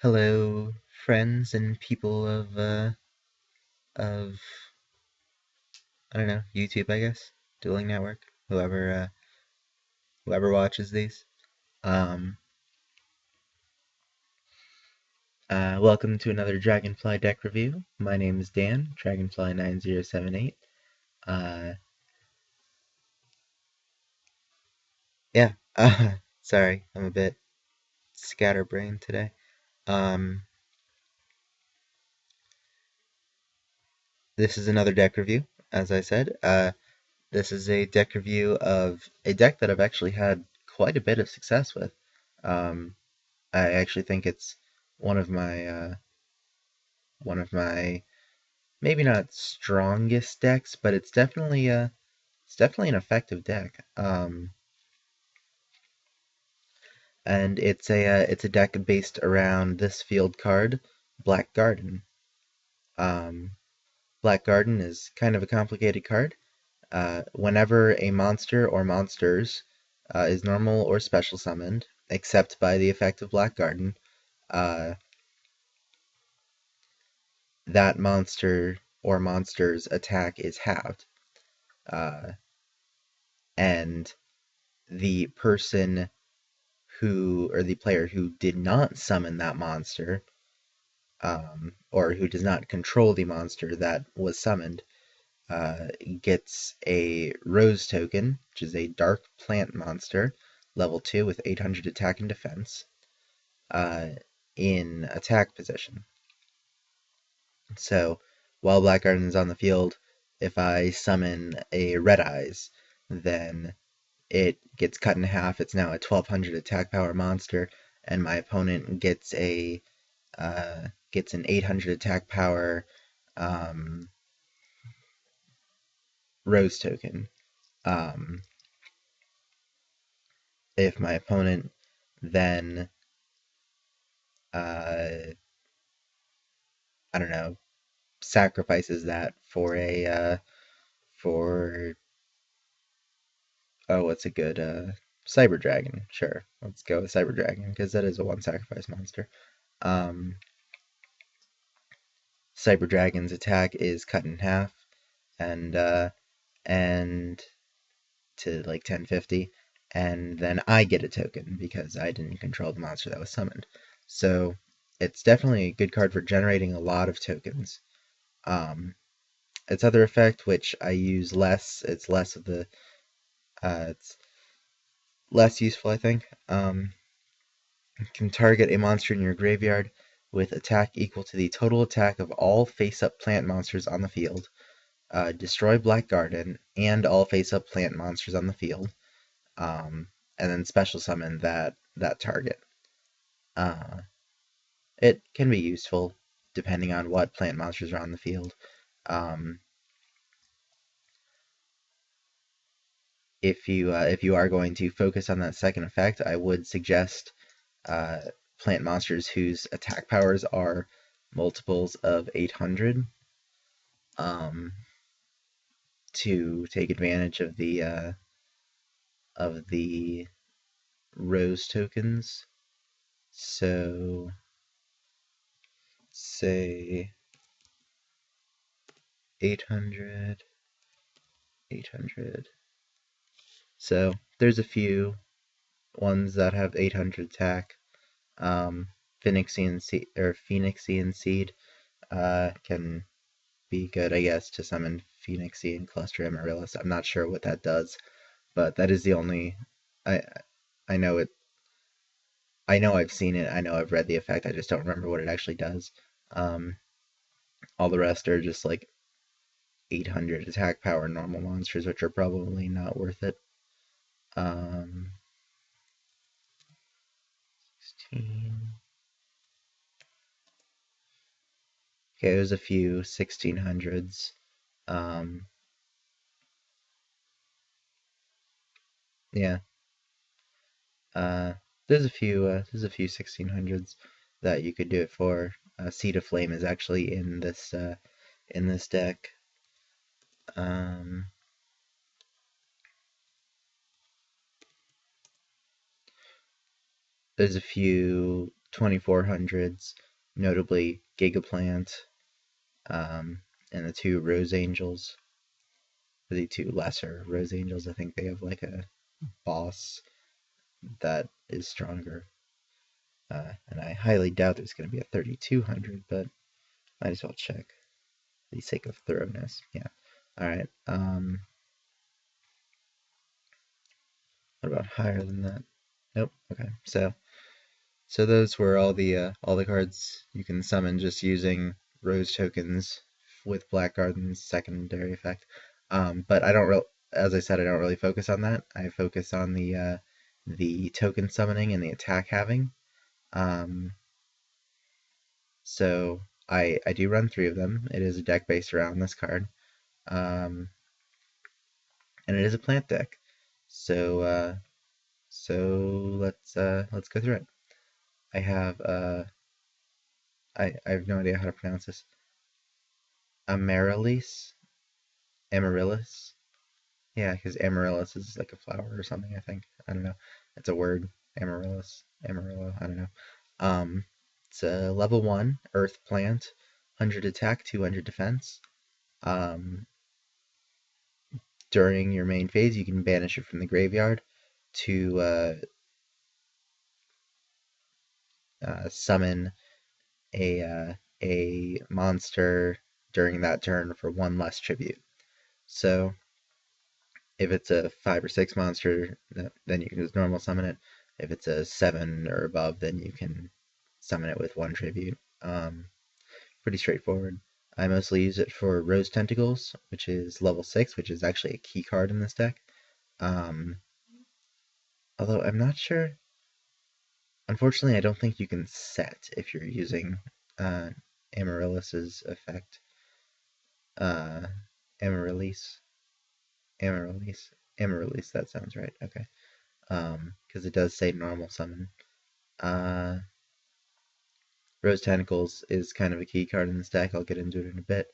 Hello, friends and people of I don't know, YouTube, I guess, Dueling Network, whoever watches these. Um, Welcome to another Dragonfly deck review. My name is Dan, Dragonfly9078. Uh, yeah, sorry, I'm a bit scatterbrained today. Um, this is another deck review, as I said. This is a deck review of a deck that I've actually had quite a bit of success with. Um, I actually think it's one of my uh, one of my maybe not strongest decks, but it's definitely an effective deck. And it's a deck based around this field card, Black Garden. Um, Black Garden is kind of a complicated card. Whenever a monster or monsters is normal or special summoned, except by the effect of Black Garden, uh, that monster or monster's attack is halved. Uh, and the person or the player who did not summon that monster, or who does not control the monster that was summoned, gets a Rose token, which is a dark plant monster, level 2 with 800 attack and defense, uh, in attack position. So, while Black Garden is on the field, if I summon a Red Eyes, then it gets cut in half. It's now a 1200 attack power monster, and my opponent gets an 800 attack power um, Rose token. Um, if my opponent then uh, I don't know, sacrifices that for for what's a good Cyber Dragon? Sure, let's go with Cyber Dragon because that is a one sacrifice monster. Um, Cyber Dragon's attack is cut in half, and and to like 1050, and then I get a token because I didn't control the monster that was summoned. So it's definitely a good card for generating a lot of tokens. Um, its other effect, which I use less, it's less useful, I think. Can target a monster in your graveyard with attack equal to the total attack of all face-up plant monsters on the field. Destroy Black Garden and all face-up plant monsters on the field. And then special summon that target. Uh, it can be useful depending on what plant monsters are on the field. Um, if you are going to focus on that second effect, I would suggest uh, plant monsters whose attack powers are multiples of 800, um, to take advantage of the rose tokens. So say 800, 800. So there's a few ones that have 800 attack. Phoenixian Seed can be good, I guess, to summon Phoenixian Cluster Amaryllis. I'm not sure what that does, but that is the only. I I know it. I know I've seen it. I know I've read the effect. I just don't remember what it actually does. Um, all the rest are just like 800 attack power normal monsters, which are probably not worth it. 16. Okay, there's a few 1600s. Um, yeah. Uh, there's a few 1600s that you could do it for. Seed of Flame is actually in this deck. Um, there's a few 2400s, notably Gigaplant, and the two Rose Angels, the two lesser Rose Angels. I think they have like a boss that is stronger. And I highly doubt there's going to be a 3200, but might as well check for the sake of thoroughness. Yeah. All right. What about higher than that? Nope. Okay. So those were all the cards you can summon just using Rose tokens with Blackguard's secondary effect. But I don't as I said, I don't really focus on that. I focus on the token summoning and the attack having. So I do run three of them. It is a deck based around this card, and it is a plant deck. So let's go through it. I have I have no idea how to pronounce this. Amaryllis, Amaryllis. Yeah, because amaryllis is like a flower or something. I think I don't know. It's a word. Amaryllis, Amarillo. I don't know. Um, it's a level 1 Earth plant, 100 attack, 200 defense. During your main phase, you can banish it from the graveyard to summon a monster during that turn for one less tribute. So if it's a 5 or 6 monster, then you can just normal summon it. If it's a 7 or above, then you can summon it with one tribute. Pretty straightforward. I mostly use it for Rose Tentacles, which is level 6, which is actually a key card in this deck. Although I'm not sure. Unfortunately, I don't think you can set if you're using Amaryllis's effect. Amaryllis. Amaryllis. Amaryllis, that sounds right. Okay. Because it does say normal summon. Rose Tentacles is kind of a key card in this deck. I'll get into it in a bit.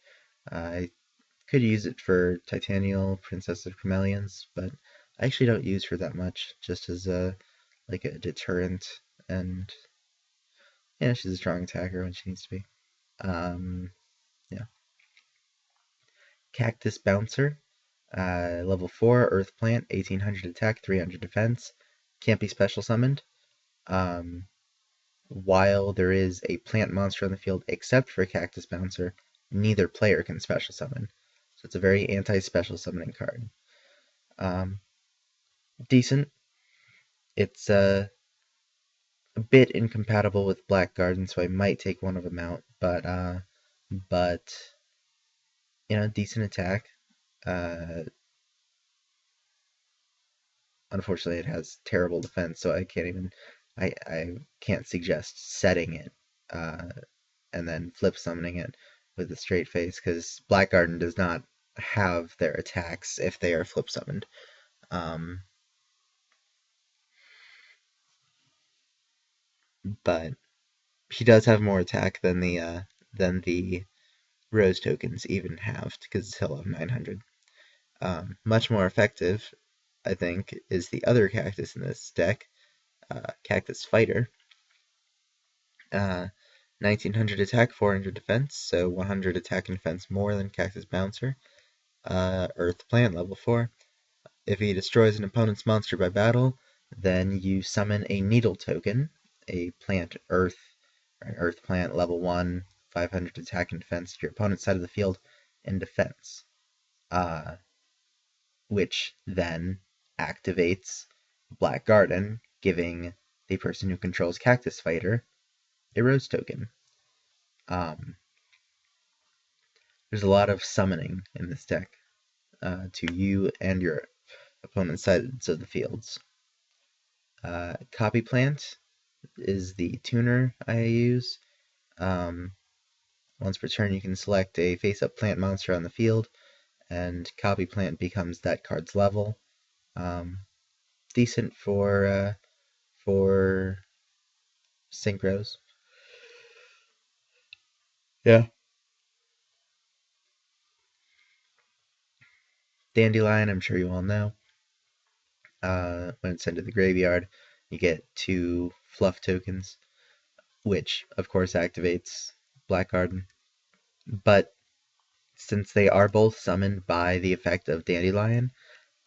I could use it for Titanial, Princess of Camellias, but I actually don't use her that much, just as like a deterrent, and yeah, she's a strong attacker when she needs to be. Yeah. Cactus Bouncer, level 4, Earth Plant, 1800 attack, 300 defense. Can't be special summoned. While there is a plant monster on the field except for Cactus Bouncer, neither player can special summon. So it's a very anti-special summoning card. Decent. It's a bit incompatible with Black Garden, so I might take one of them out. But you know, decent attack. Unfortunately, it has terrible defense, so I can't suggest setting it and then flip summoning it with a straight face, because Black Garden does not have their attacks if they are flip summoned. But he does have more attack than the Rose tokens even have, because he'll have 900. Much more effective, I think, is the other cactus in this deck, Cactus Fighter. 1900 attack, 400 defense, so 100 attack and defense more than Cactus Bouncer. Earth Plant, level 4. If he destroys an opponent's monster by battle, then you summon a Needle token, a plant Earth Plant, level 1, 500 attack and defense to your opponent's side of the field in defense. Which then activates Black Garden, giving the person who controls Cactus Fighter a Rose token. There's a lot of summoning in this deck to you and your opponent's sides of the fields. Copy Plant is the tuner I use. Once per turn, you can select a face-up plant monster on the field, and Copy Plant becomes that card's level. Decent for synchros. Yeah. Dandelion, I'm sure you all know. When it's sent to the graveyard, you get 2 fluff tokens. which of course activates Blackguard. But since they are both summoned by the effect of Dandelion,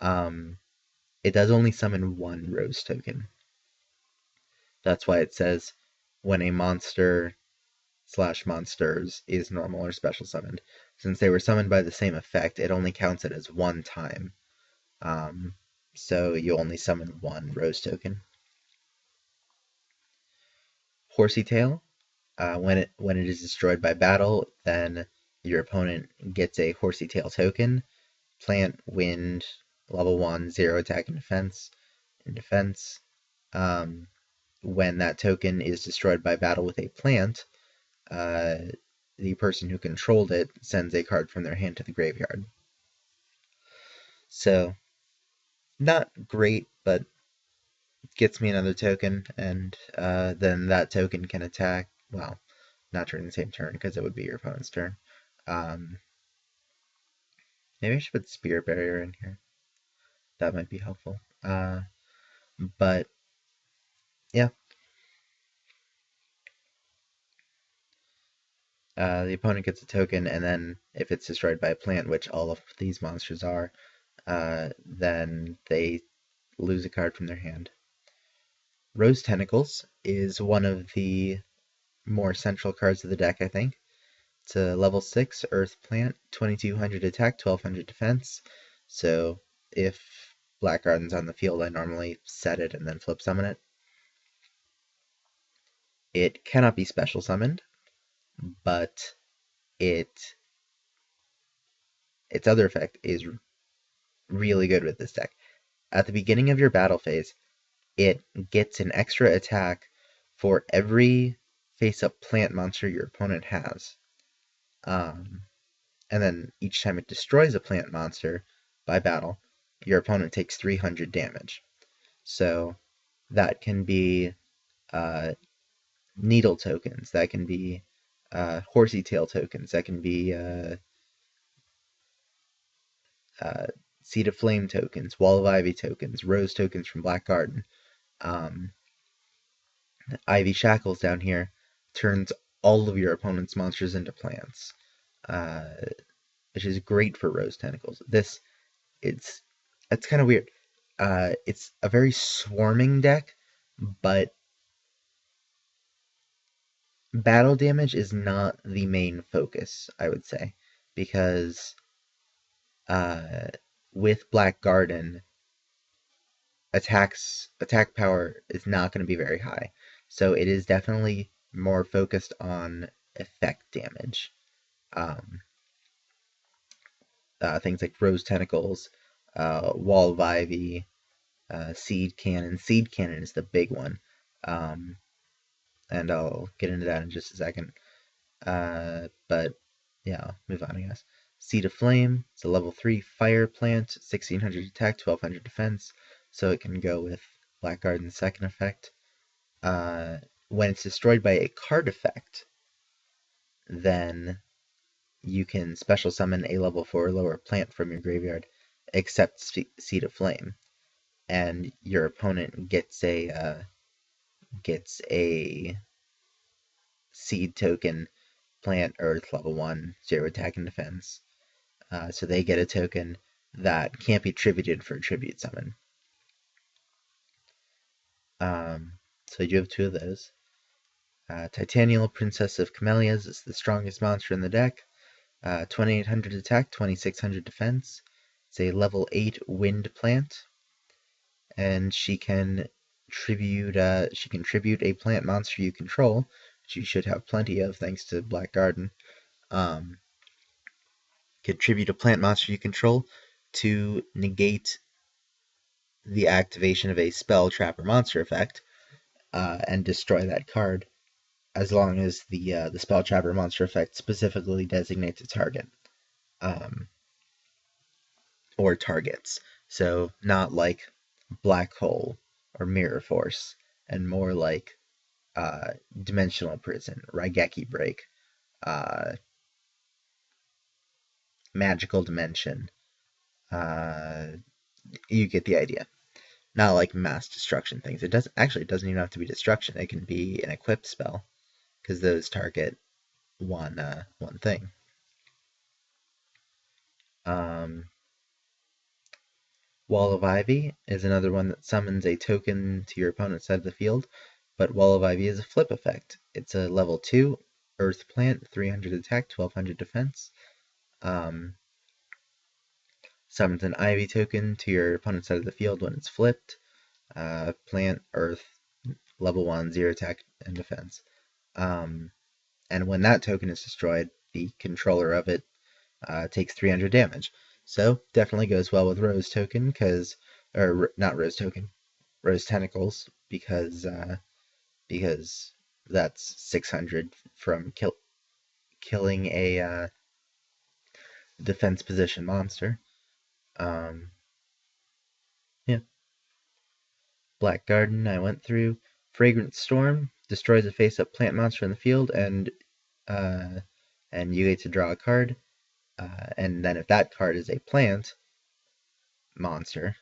it does only summon one Rose token. That's why it says when a monster/monsters is normal or special summoned. Since they were summoned by the same effect, it only counts it as one time. So you only summon one Rose token. Horsey Tail. When it is destroyed by battle, then your opponent gets a Horsey Tail token. Plant, wind, level 1, 0 attack and defense. When that token is destroyed by battle with a plant, the person who controlled it sends a card from their hand to the graveyard. So, not great, but gets me another token, and then that token can attack. Well, not during the same turn, because it would be your opponent's turn. Maybe I should put Spirit Barrier in here. That might be helpful. But, yeah. The opponent gets a token, and then if it's destroyed by a plant, which all of these monsters are, then they lose a card from their hand. Rose Tentacles is one of the more central cards of the deck, I think. It's a level 6 Earth Plant, 2200 attack, 1200 defense. So if Blackguard's on the field, I normally set it and then flip summon it. It cannot be special summoned, but its other effect is really good with this deck. At the beginning of your battle phase, it gets an extra attack for every face-up plant monster your opponent has. And then each time it destroys a plant monster by battle, your opponent takes 300 damage. So that can be needle tokens, that can be horsey tail tokens, that can be Seed of Flame tokens, Wall of Ivy tokens, Rose tokens from Black Garden. Ivy Shackles down here turns all of your opponent's monsters into plants, which is great for Rose Tentacles. It's kind of weird. It's a very swarming deck, but battle damage is not the main focus, I would say, because with Black Garden, attack power is not going to be very high. So it is definitely more focused on effect damage. Things like Rose Tentacles, Wall of Ivy, Seed Cannon. Seed Cannon is the big one. And I'll get into that in just a second. But yeah, I'll move on, I guess. Seed of Flame, it's a level 3 fire plant, 1600 attack, 1200 defense, so it can go with Black Garden's second effect. When it's destroyed by a card effect, then you can special summon a level 4 or lower plant from your graveyard, except Seed of Flame, and your opponent gets a seed token, plant, earth, level 1, 0 attack and defense. So they get a token that can't be tributed for a tribute summon. So you have 2 of those. Titanial Princess of Camellias is the strongest monster in the deck. 2800 attack, 2600 defense. It's a level 8 wind plant, and she can tribute a plant monster you control, which you should have plenty of thanks to Black Garden. Tribute a plant monster you control to negate the activation of a spell, trap, or monster effect, and destroy that card, as long as the spell, trap, or monster effect specifically designates a target, or targets. So not like Black Hole or Mirror Force, and more like Dimensional Prison, Raigeki Break, Magical Dimension. You get the idea. Not like mass destruction things. It doesn't even have to be destruction. It can be an equipped spell. because those target one thing. Wall of Ivy is another one that summons a token to your opponent's side of the field, but Wall of Ivy is a flip effect. It's a level 2 Earth Plant, 300 attack, 1200 defense. Summons an Ivy token to your opponent's side of the field when it's flipped. Plant, Earth, level 1, 0 attack and defense. And when that token is destroyed, the controller of it takes 300 damage. So definitely goes well with Rose token or not Rose token, Rose tentacles because that's 600 from killing a defense position monster. Yeah. Black Garden I went through. Fragrant Storm destroys a face-up plant monster in the field, and you get to draw a card. And then if that card is a plant monster,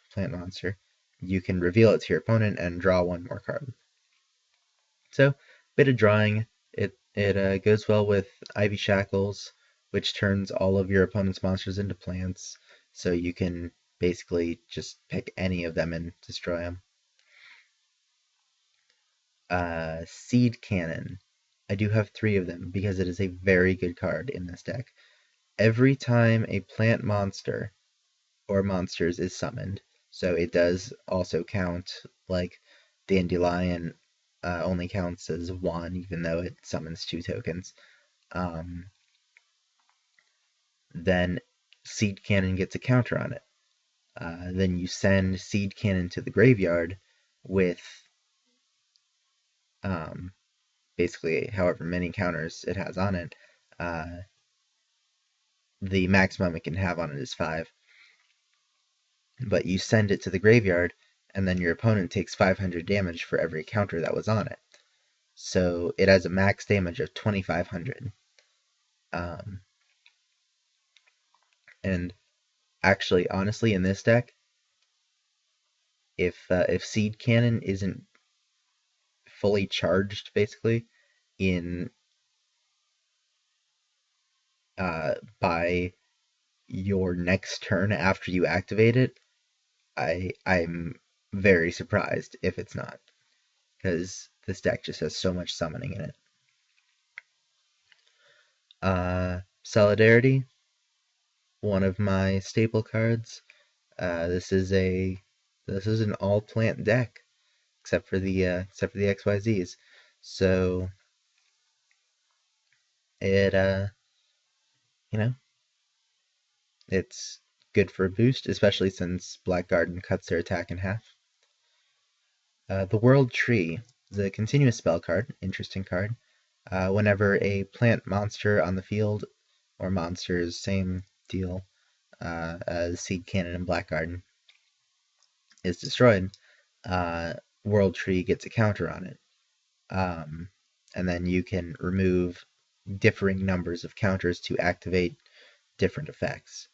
you can reveal it to your opponent and draw one more card. So, bit of drawing. It goes well with Ivy Shackles, which turns all of your opponent's monsters into plants, so you can basically just pick any of them and destroy them. Seed Cannon. I do have 3 of them because it is a very good card in this deck. Every time a plant monster or monsters is summoned, so it does also count, like Dandelion only counts as 1 even though it summons 2 tokens. Then Seed Cannon gets a counter on it. Then you send Seed Cannon to the graveyard with basically however many counters it has on it. The maximum it can have on it is 5. But you send it to the graveyard, and then your opponent takes 500 damage for every counter that was on it. So it has a max damage of 2500. And actually, honestly, in this deck, if Seed Cannon isn't fully charged, basically, by your next turn after you activate it, I'm very surprised if it's not, because this deck just has so much summoning in it. Solidarity, one of my staple cards. This is an all plant deck, except for the XYZs. So it it's good for a boost, especially since Black Garden cuts their attack in half. The World Tree is a continuous spell card, interesting card. Whenever a plant monster on the field, or monsters, same deal as Seed Cannon and Black Garden, is destroyed, World Tree gets a counter on it. And then you can remove differing numbers of counters to activate different effects.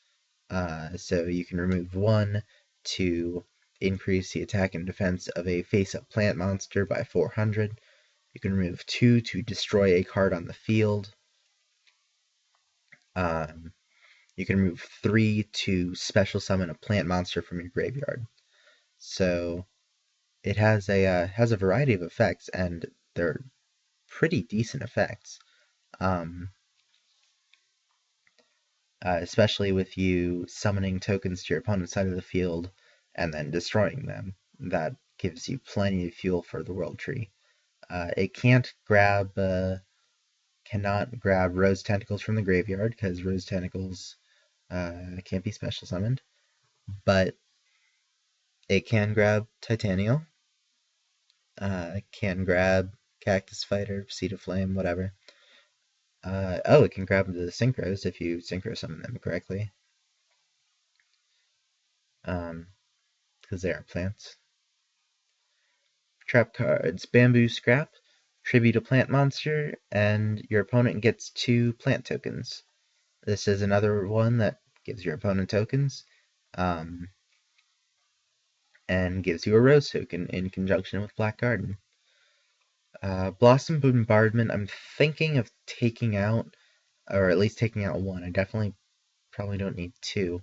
So you can remove 1 to increase the attack and defense of a face-up plant monster by 400. You can remove 2 to destroy a card on the field. You can remove 3 to special summon a plant monster from your graveyard. So it has a variety of effects, and they're pretty decent effects. Especially with you summoning tokens to your opponent's side of the field and then destroying them. That gives you plenty of fuel for the World Tree. It cannot grab Rose Tentacles from the graveyard, because Rose Tentacles can't be special summoned, but it can grab Titanial, can grab Cactus Fighter, Seed of Flame, whatever. It can grab the Synchros if you Synchro summon them correctly. Because they are plants. Trap cards. Bamboo Scrap. Tribute a plant monster, and your opponent gets 2 plant tokens. This is another one that gives your opponent tokens, and gives you a Rose token in conjunction with Black Garden. Blossom Bombardment, I'm thinking of taking out, or at least taking out one. I definitely probably don't need two.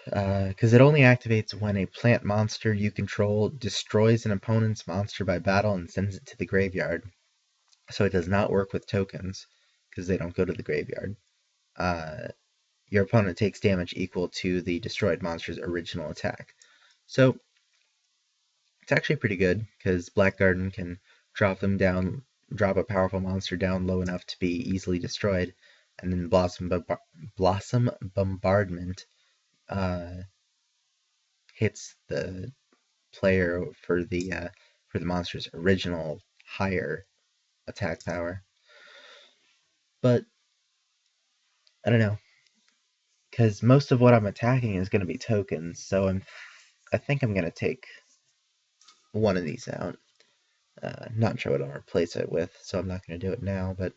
Because it only activates when a plant monster you control destroys an opponent's monster by battle and sends it to the graveyard. So it does not work with tokens, because they don't go to the graveyard. Your opponent takes damage equal to the destroyed monster's original attack. So it's actually pretty good, because Black Garden can drop a powerful monster down low enough to be easily destroyed, and then Blossom Bombardment hits the player for the monster's original higher attack power. But I don't know, because most of what I'm attacking is going to be tokens, so I think I'm going to take one of these out. Not sure what I'll replace it with, so I'm not going to do it now, but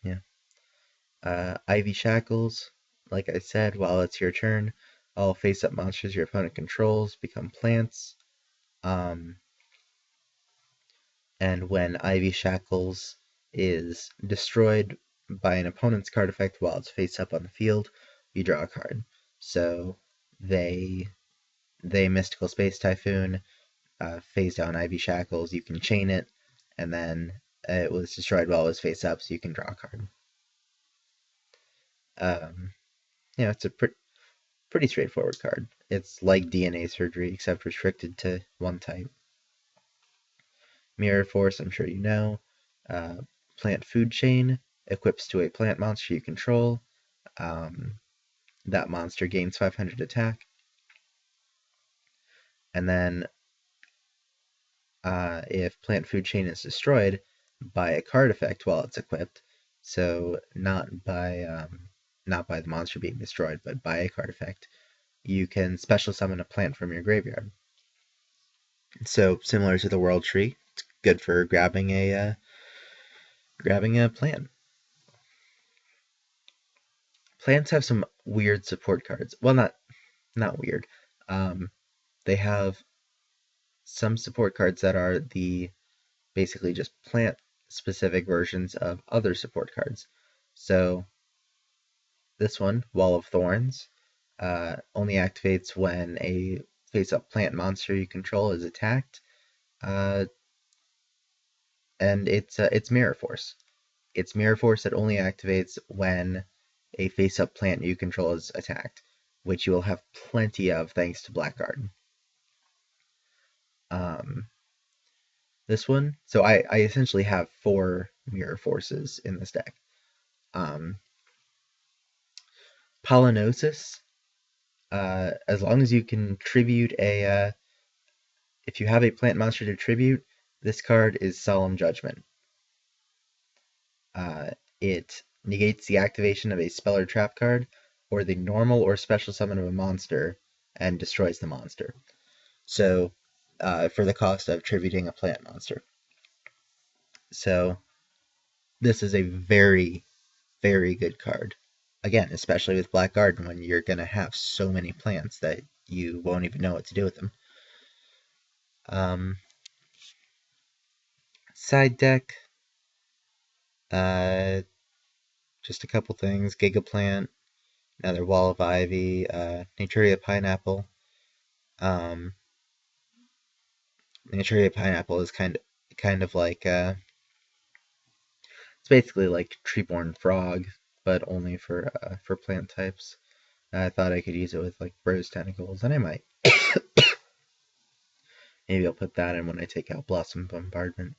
yeah. Ivy Shackles, like I said, while it's your turn, all face-up monsters your opponent controls become plants. And when Ivy Shackles is destroyed by an opponent's card effect while it's face-up on the field, you draw a card. So they Mystical Space Typhoon, phase down Ivy Shackles, you can chain it, and then it was destroyed while it was face up, so you can draw a card. It's a pretty straightforward card. It's like DNA Surgery, except restricted to one type. Mirror Force, I'm sure you know. Plant Food Chain equips to a plant monster you control. That monster gains 500 attack. And then if Plant Food Chain is destroyed by a card effect while it's equipped, so not by the monster being destroyed, but by a card effect, you can special summon a plant from your graveyard. So similar to the World Tree, it's good for grabbing a plant. Plants have some weird support cards. Well, not weird. They have some support cards that are the basically just plant specific versions of other support cards. So this one, Wall of Thorns, only activates when a face-up plant monster you control is attacked, and it's Mirror Force. It's Mirror Force that only activates when a face-up plant you control is attacked, which you will have plenty of thanks to Black Garden. This one, so I essentially have 4 Mirror Forces in this deck. Pollinosis, as long as you can tribute if you have a plant monster to tribute, this card is Solemn Judgment. It negates the activation of a spell or trap card, or the normal or special summon of a monster, and destroys the monster. So, for the cost of tributing a plant monster. So, this is a very, very good card. Again, especially with Black Garden, when you're going to have so many plants that you won't even know what to do with them. Side deck, just a couple things. Gigaplant, another Wall of Ivy, Naturia Pineapple. Naturia Pineapple is kind of like it's basically like Treeborn Frog, but only for plant types. I thought I could use it with like Rose Tentacles, and I might. Maybe I'll put that in when I take out Blossom Bombardment.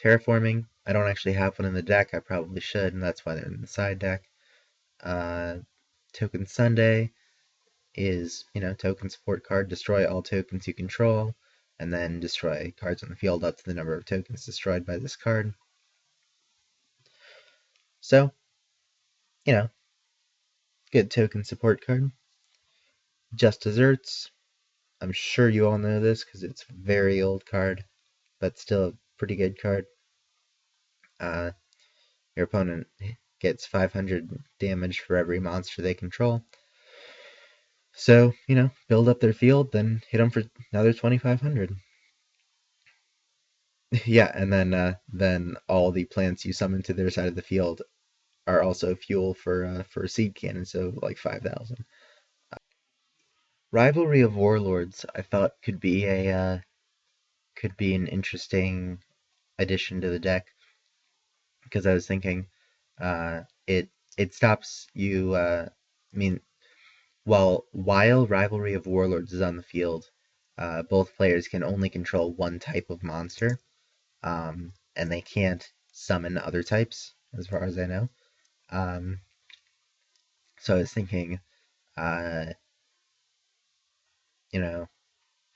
Terraforming, I don't actually have one in the deck. I probably should, and that's why they're in the side deck. Token Sunday is, token support card. Destroy all tokens you control, and then destroy cards on the field up to the number of tokens destroyed by this card. So, good token support card. Just Desserts. I'm sure you all know this because it's a very old card, but still a pretty good card. Your opponent gets 500 damage for every monster they control. So, build up their field, then hit them for another 2,500. Yeah, and then all the plants you summon to their side of the field are also fuel for a seed cannon, so like 5,000. Rivalry of Warlords, I thought could be an interesting addition to the deck because I was thinking, it stops you. I mean, while Rivalry of Warlords is on the field, both players can only control one type of monster, and they can't summon other types, as far as I know. Um, so I was thinking, uh, you know,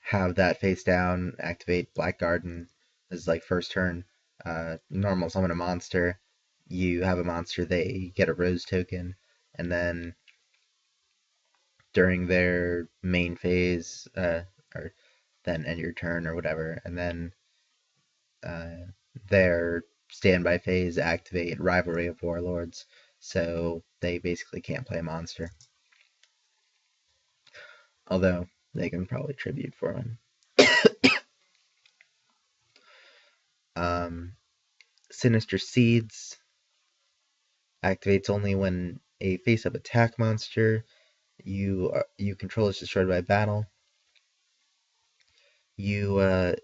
have that face down, activate Black Garden as like first turn. Normal summon a monster. You have a monster, they get a rose token, and then during their main phase, or then end your turn or whatever, and then uh, their standby phase activate Rivalry of Warlords, so they basically can't play a monster. Although they can probably tribute for one. Sinister Seeds activates only when a face-up attack monster you control is destroyed by battle. You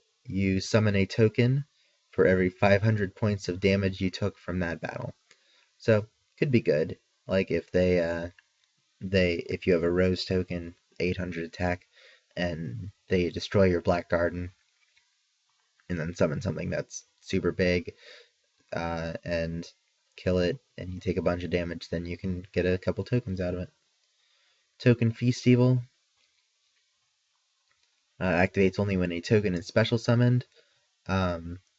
summon a token for every 500 points of damage you took from that battle. So could be good. Like if you have a rose token, 800 attack, and they destroy your Black Garden, and then summon something that's super big, and kill it, and you take a bunch of damage, then you can get a couple tokens out of it. Token Feast Evil activates only when a token is special summoned,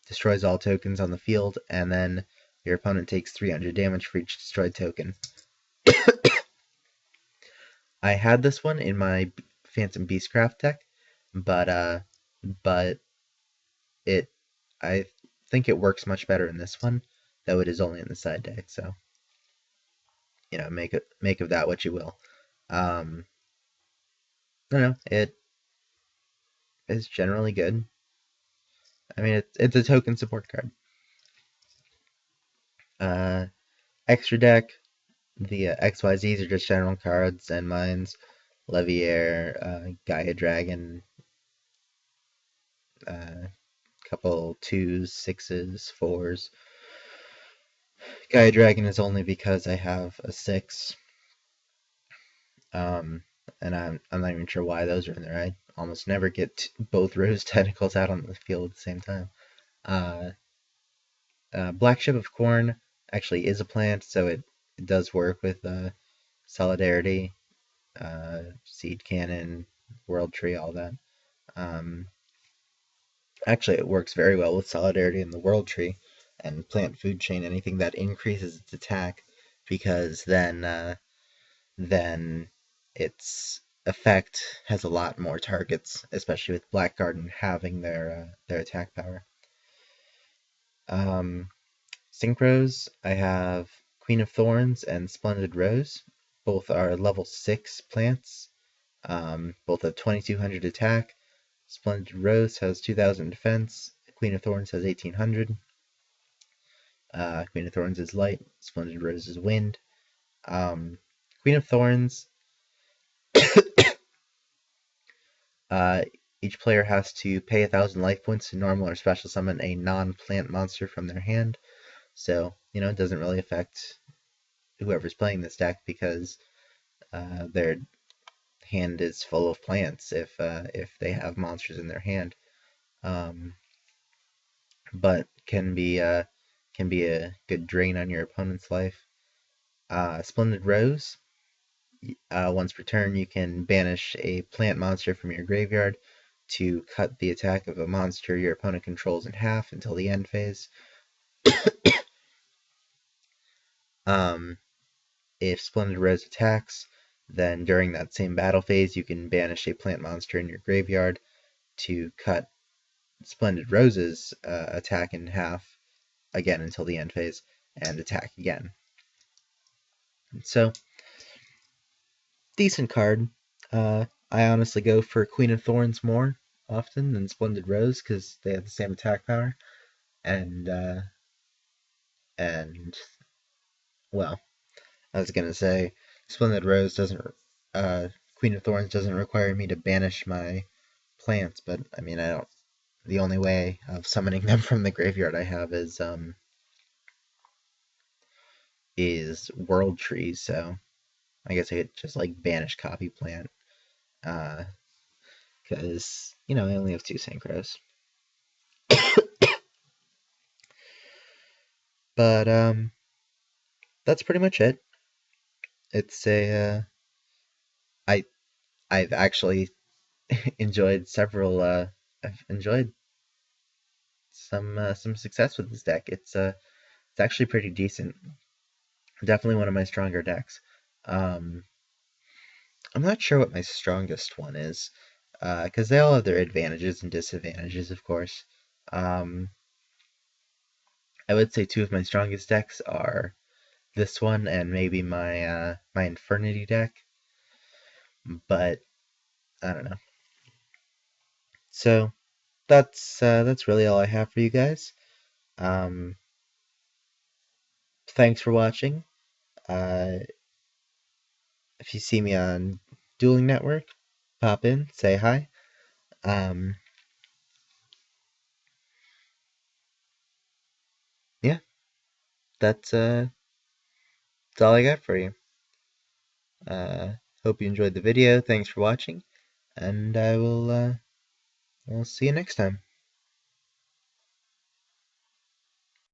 destroys all tokens on the field, and then your opponent takes 300 damage for each destroyed token. I had this one in my Phantom Beastcraft deck, but it I think it works much better in this one, though it is only in the side deck. So make of that what you will. I don't know. It is generally good. I mean, it's a token support card. Extra deck, the XYZs are just general cards, and mine's Leviair, Gaia Dragon, couple 2s, 6s, 4s. Gaia Dragon is only because I have a 6. And I'm not even sure why those are in there. I almost never get both Rose Tentacles out on the field at the same time. Black Ship of Corn actually is a plant, so it does work with Solidarity, Seed Cannon, World Tree, all that. Actually, it works very well with Solidarity and the World Tree and Plant Food Chain, anything that increases its attack, because then its effect has a lot more targets, especially with Black Garden having their attack power. Synchros, I have Queen of Thorns and Splendid Rose. Both are level 6 plants. Both have 2200 attack. Splendid Rose has 2000 defense. Queen of Thorns has 1800. Queen of Thorns is light. Splendid Rose is wind. Queen of Thorns, each player has to pay 1,000 life points to normal or special summon a non-plant monster from their hand. So, it doesn't really affect whoever's playing this deck because their hand is full of plants if they have monsters in their hand. But can be a good drain on your opponent's life. Splendid Rose. Once per turn, you can banish a plant monster from your graveyard to cut the attack of a monster your opponent controls in half until the end phase. If Splendid Rose attacks, then during that same battle phase, you can banish a plant monster in your graveyard to cut Splendid Rose's attack in half again until the end phase and attack again. So, decent card. I honestly go for Queen of Thorns more often than Splendid Rose because they have the same attack power, and and well, I was gonna say Splendid Rose doesn't, Queen of Thorns doesn't require me to banish my plants, but I mean I don't. The only way of summoning them from the graveyard I have is World Trees, so I guess I could just like banish Copy Plant, because I only have two Synchros. But that's pretty much it. It's a I I've actually enjoyed several. I've enjoyed some success with this deck. It's actually pretty decent. Definitely one of my stronger decks. Um, I'm not sure what my strongest one is, because they all have their advantages and disadvantages, of course. Um, I would say two of my strongest decks are this one and maybe my Infernity deck, but I don't know. So that's really all I have for you guys. Um, Thanks for watching. Uh, if you see me on Dueling Network, pop in, say hi. Um, yeah, that's all I got for you. Uh, Hope you enjoyed the video. Thanks for watching, and I'll see you next time.